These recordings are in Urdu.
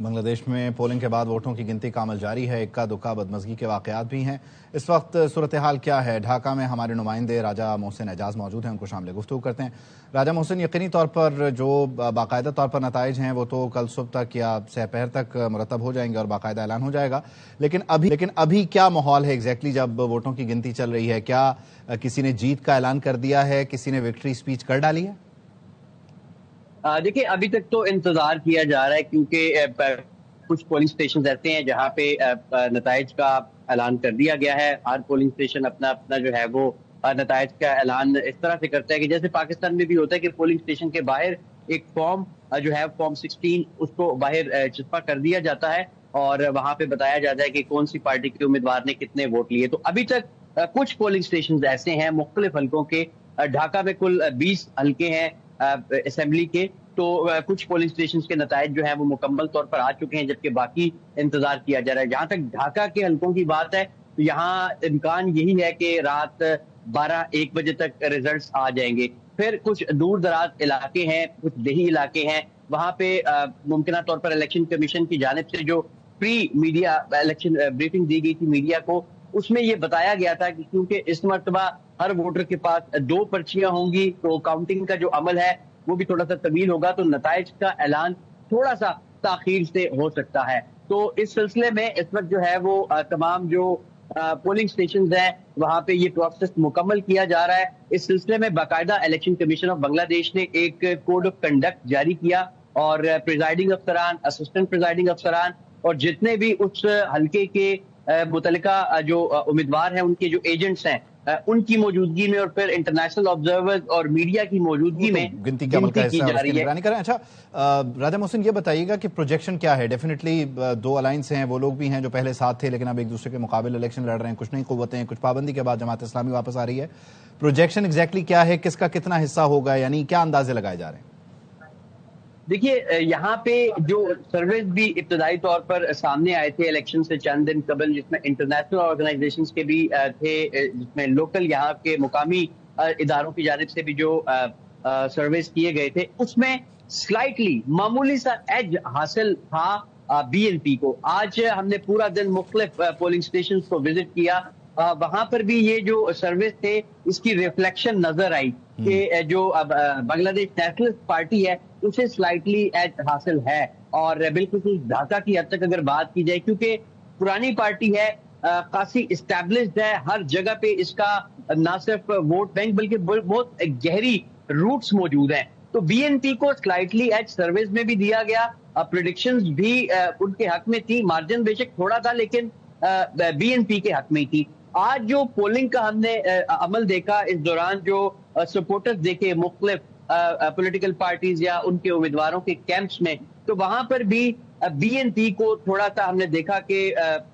بنگلہ دیش میں پولنگ کے بعد ووٹوں کی گنتی کا عمل جاری ہے۔ اکا دکا بدمزگی کے واقعات بھی ہیں۔ اس وقت صورتحال کیا ہے؟ ڈھاکہ میں ہمارے نمائندے راجہ محسن اعجاز موجود ہیں، ان کو شامل گفتگو کرتے ہیں۔ راجہ محسن، یقینی طور پر جو باقاعدہ طور پر نتائج ہیں وہ تو کل صبح تک یا سہ پہر تک مرتب ہو جائیں گے اور باقاعدہ اعلان ہو جائے گا، لیکن ابھی کیا ماحول ہے ایگزیکٹلی جب ووٹوں کی گنتی چل رہی ہے؟ کیا کسی نے جیت کا اعلان کر دیا ہے؟ کسی نے وکٹری سپیچ کر ڈالی ہے؟ دیکھیں، ابھی تک تو انتظار کیا جا رہا ہے کیونکہ کچھ پولنگ اسٹیشن ایسے ہیں جہاں پہ نتائج کا اعلان کر دیا گیا ہے۔ ہر پولنگ اسٹیشن اپنا اپنا جو ہے وہ نتائج کا اعلان اس طرح سے کرتا ہے کہ جیسے پاکستان میں بھی ہوتا ہے کہ پولنگ اسٹیشن کے باہر ایک فارم جو ہے فارم 16 اس کو باہر چسپاں کر دیا جاتا ہے اور وہاں پہ بتایا جاتا ہے کہ کون سی پارٹی کے امیدوار نے کتنے ووٹ لیے۔ تو ابھی تک کچھ پولنگ اسٹیشن ایسے ہیں مختلف حلقوں کے۔ ڈھاکہ میں کل 20 حلقے ہیں اسمبلی کے، تو کچھ پولنگ اسٹیشنز کے نتائج جو ہیں وہ مکمل طور پر آ چکے ہیں، جبکہ باقی انتظار کیا جا رہا ہے۔ جہاں تک ڈھاکہ کے حلقوں کی بات ہے تو یہاں امکان یہی ہے کہ رات 12-1 بجے تک ریزلٹس آ جائیں گے۔ پھر کچھ دور دراز علاقے ہیں، کچھ دیہی علاقے ہیں، وہاں پہ ممکنہ طور پر الیکشن کمیشن کی جانب سے جو پری میڈیا الیکشن بریفنگ دی گئی تھی میڈیا کو، اس میں یہ بتایا گیا تھا کہ کیونکہ اس مرتبہ ہر ووٹر کے پاس 2 پرچیاں ہوں گی تو کاؤنٹنگ کا جو عمل ہے وہ بھی تھوڑا سا طویل ہوگا، تو نتائج کا اعلان تھوڑا سا تاخیر سے ہو سکتا ہے۔ تو اس سلسلے میں اس وقت جو ہے وہ تمام جو پولنگ اسٹیشنز ہیں وہاں پہ یہ پروسیس مکمل کیا جا رہا ہے۔ اس سلسلے میں باقاعدہ الیکشن کمیشن آف بنگلہ دیش نے ایک کوڈ آف کنڈکٹ جاری کیا اور پریزائڈنگ افسران، اسسٹنٹ پریزائڈنگ افسران اور جتنے بھی اس حلقے کے متعلقہ جو امیدوار ہیں ان کے جو ایجنٹس ہیں ان کی موجودگی میں اور پھر انٹرنیشنل آبزرورز اور میڈیا کی موجودگی میں گنتی کے عمل کا حصہ ہے، اس کی نگرانی کریں۔ اچھا راجہ محسن، یہ بتائیے گا کہ پروجیکشن کیا ہے؟ ڈیفینیٹلی 2 الائنس ہیں، وہ لوگ بھی ہیں جو پہلے ساتھ تھے لیکن اب ایک دوسرے کے مقابل الیکشن لڑ رہے ہیں، کچھ نئی قوتیں ہیں، کچھ پابندی کے بعد جماعت اسلامی واپس آ رہی ہے۔ پروجیکشن ایگزیکٹلی کیا ہے؟ کس کا کتنا حصہ ہوگا؟ یعنی کیا اندازے لگائے جا رہے ہیں؟ دیکھیے، یہاں پہ جو سرویز بھی ابتدائی طور پر سامنے آئے تھے الیکشن سے چند دن قبل، جس میں انٹرنیشنل آرگنائزیشنز کے بھی تھے، جس میں لوکل یہاں کے مقامی اداروں کی جانب سے بھی جو سرویز کیے گئے تھے، اس میں سلائٹلی معمولی سا ایج حاصل تھا بی این پی کو۔ آج ہم نے پورا دن مختلف پولنگ اسٹیشنز کو وزٹ کیا، وہاں پر بھی یہ جو سروس تھے اس کی ریفلیکشن نظر آئی کہ جو بنگلہ دیش نیشنلسٹ پارٹی ہے اسے سلائٹلی ایج حاصل ہے، اور بالکل ڈھاکہ کی حد تک اگر بات کی جائے کیونکہ پرانی پارٹی ہے، خاصی اسٹیبلشڈ ہے، ہر جگہ پہ اس کا نہ صرف ووٹ بینک بلکہ بہت گہری روٹس موجود ہیں، تو بی این پی کو سلائٹلی ایج سروس میں بھی دیا گیا۔ پریڈکشنز بھی ان کے حق میں تھی، مارجن بے شک تھوڑا تھا لیکن بی این پی کے حق میں تھی۔ آج جو پولنگ کا ہم نے عمل دیکھا، اس دوران جو سپورٹرز دیکھے مختلف پولیٹیکل پارٹیز یا ان کے امیدواروں کے کیمپس میں، تو وہاں پر بھی بی این پی کو تھوڑا سا ہم نے دیکھا کہ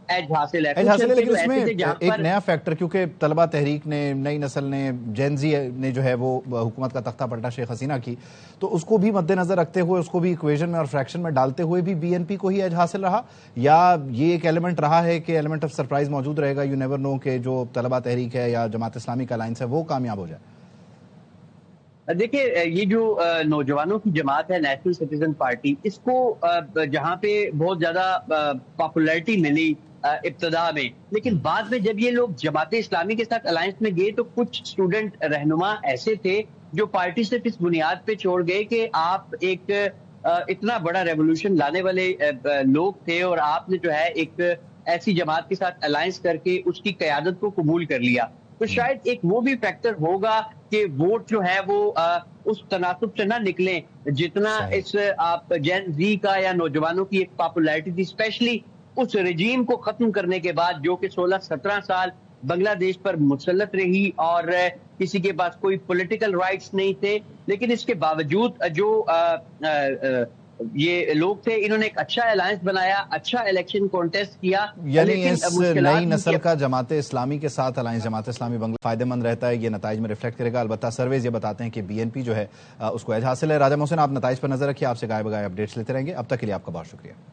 ایج حاصل ہے۔ لیکن اس میں ایک نیا فیکٹر، کیونکہ طلبہ تحریک نے، نئی نسل نے، جین زی نے جو ہے وہ حکومت کا تختہ پلٹا شیخ حسینہ کی، تو اس کو بھی مد نظر رکھتے ہوئے، اس کو بھی ایکویژن میں اور فریکشن میں ڈالتے ہوئے بھی بی این پی کو ہی ایج حاصل رہا، یا یہ ایک ایلیمنٹ رہا ہے کہ ایلیمنٹ آف سرپرائز موجود رہے گا؟ یو نیور نو کہ جو طلبہ تحریک ہے یا جماعت اسلامی کا الائنس ہے وہ کامیاب ہو جائے۔ دیکھیے، یہ جو نوجوانوں کی جماعت ہے نیشنل سٹیزن پارٹی، اس کو جہاں پہ بہت زیادہ پاپولیرٹی ملی ابتدا میں، لیکن بعد میں جب یہ لوگ جماعت اسلامی کے ساتھ الائنس میں گئے تو کچھ اسٹوڈنٹ رہنما ایسے تھے جو پارٹی صرف اس بنیاد پہ چھوڑ گئے کہ آپ ایک اتنا بڑا ریولوشن لانے والے لوگ تھے اور آپ نے جو ہے ایک ایسی جماعت کے ساتھ الائنس کر کے اس کی قیادت کو قبول کر لیا، تو شاید ایک وہ بھی فیکٹر ہوگا کہ ووٹ جو ہے وہ اس تناسب سے نہ نکلیں جتنا اس آپ جین زی کا یا نوجوانوں کی ایک پاپولیرٹی تھی، اسپیشلی اس رجیم کو ختم کرنے کے بعد جو کہ 16-17 سال بنگلہ دیش پر مسلط رہی اور کسی کے پاس کوئی پولیٹیکل رائٹس نہیں تھے، لیکن اس کے باوجود جو یہ لوگ تھے انہوں نے ایک اچھا الائنس بنایا، اچھا الیکشن کانٹیسٹ کیا۔ یعنی اس نئی نسل کا جماعت اسلامی کے ساتھ الائنس جماعت اسلامی بنگلہ فائدہ مند رہتا ہے، یہ نتائج میں ریفلیکٹ کرے گا۔ البتہ سرویز یہ بتاتے ہیں کہ بی این پی جو ہے اس کو ایج حاصل ہے۔ راجہ محسن، آپ نتائج پر نظر رکھیے، آپ سے گائے بگائے اپڈیٹس لیتے رہیں گے۔ اب تک کے لیے آپ کا بہت شکریہ۔